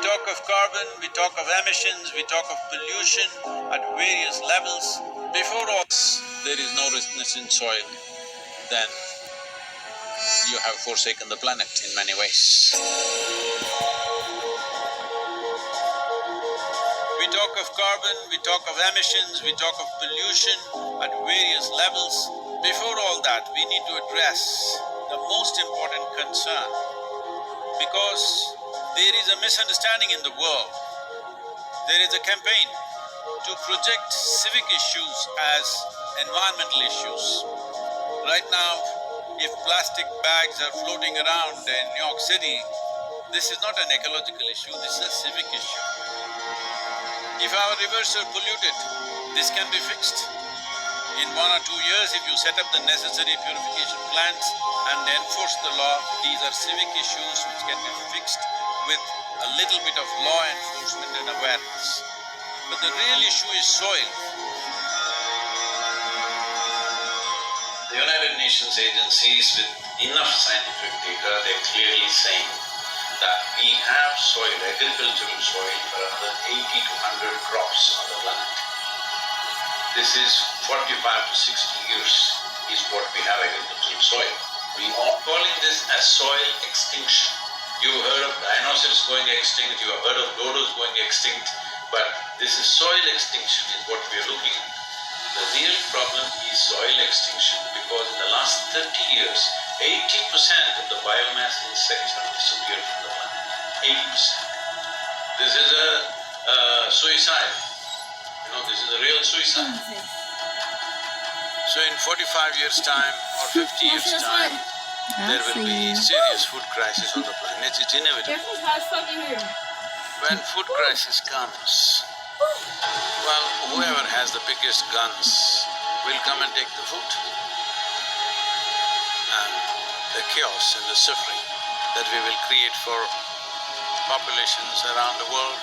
talk of carbon, we talk of emissions, we talk of pollution at various levels. Before all this, there is no richness in soil, then you have forsaken the planet in many ways. We talk of carbon, we talk of emissions, we talk of pollution at various levels. Before all that, we need to address the most important concern, because there is a misunderstanding in the world. There is a campaign to project civic issues as environmental issues. Right now, if plastic bags are floating around in New York City, this is not an ecological issue, this is a civic issue. If our rivers are polluted, this can be fixed. In 1 or 2 years, if you set up the necessary purification plants and enforce the law, these are civic issues which can be fixed with a little bit of law enforcement and awareness. But the real issue is soil. The United Nations agencies, with enough scientific data, they're clearly saying that we have soil, agricultural soil, for another 80 to 100 crops on the planet. This is 45 to 60 years is what we have agricultural soil. We are calling this as soil extinction. You heard of rhinoceros going extinct, you have heard of dodos going extinct, but this is soil extinction is what we are looking at. The real problem is soil extinction, because in the last 30 years, 80% of the biomass insects have disappeared from the planet. 80%. This is a suicide. This is a real suicide. So in 45 years' time or 50 years' time, there will be serious food crisis on the planet. It's inevitable. When food crisis comes, well, whoever has the biggest guns will come and take the food. And the chaos and the suffering that we will create for populations around the world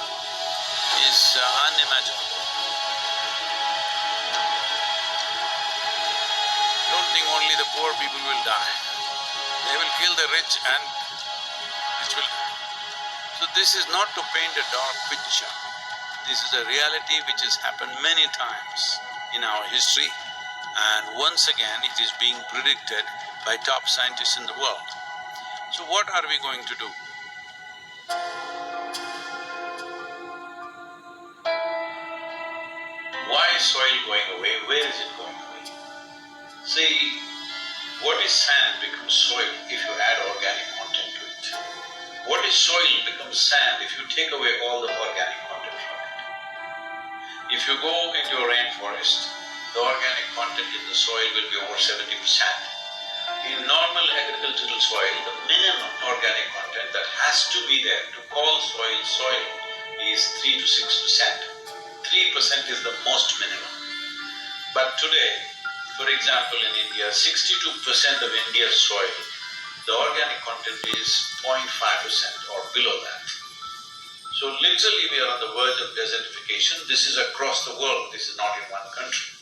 is unimaginable. Don't think only the poor people will die. They will kill the rich and rich will die. So this is not to paint a dark picture. This is a reality which has happened many times in our history, and once again it is being predicted by top scientists in the world. So what are we going to do? Why is soil going away? Where is it going away? See, what is sand becomes soil if you add organic content to it. What is soil becomes sand if you take away all the organic content from it. If you go into a rainforest, the organic content in the soil will be over 70%. In normal agricultural soil, the minimum organic content that has to be there to call soil soil is 3 to 6%. 3% is the most minimum. But today, for example, in India, 62% of India's soil, the organic content is 0.5% or below that. So literally we are on the verge of desertification. This is across the world, this is not in one country.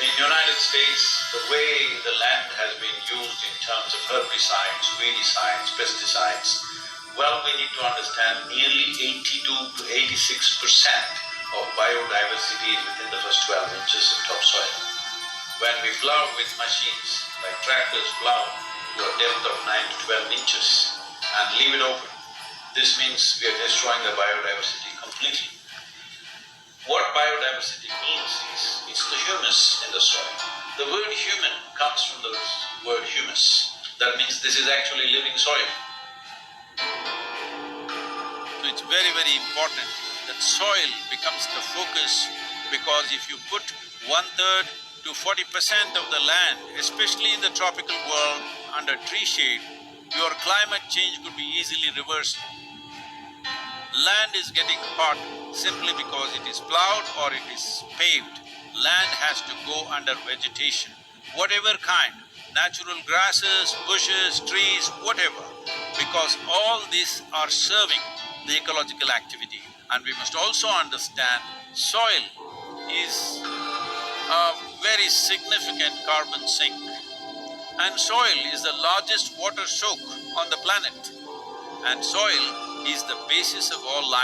In the United States, the way the land has been used in terms of herbicides, weedicides, pesticides, well, we need to understand nearly 82 to 86% of biodiversity is within the first 12 inches of topsoil. When we plow with machines, like tractors plow to a depth of 9 to 12 inches and leave it open, this means we are destroying the biodiversity completely. What biodiversity means is, it's the humus in the soil. The word human comes from the word humus. That means this is actually living soil. So it's very, very important that soil becomes the focus, because if you put 1/3 to 40% of the land, especially in the tropical world, under tree shade, your climate change could be easily reversed. Land is getting hot simply because it is plowed or it is paved. Land has to go under vegetation, whatever kind, natural grasses, bushes, trees, whatever, because all these are serving the ecological activity. And we must also understand soil is a very significant carbon sink, and soil is the largest water soak on the planet. And soil is the basis of all life.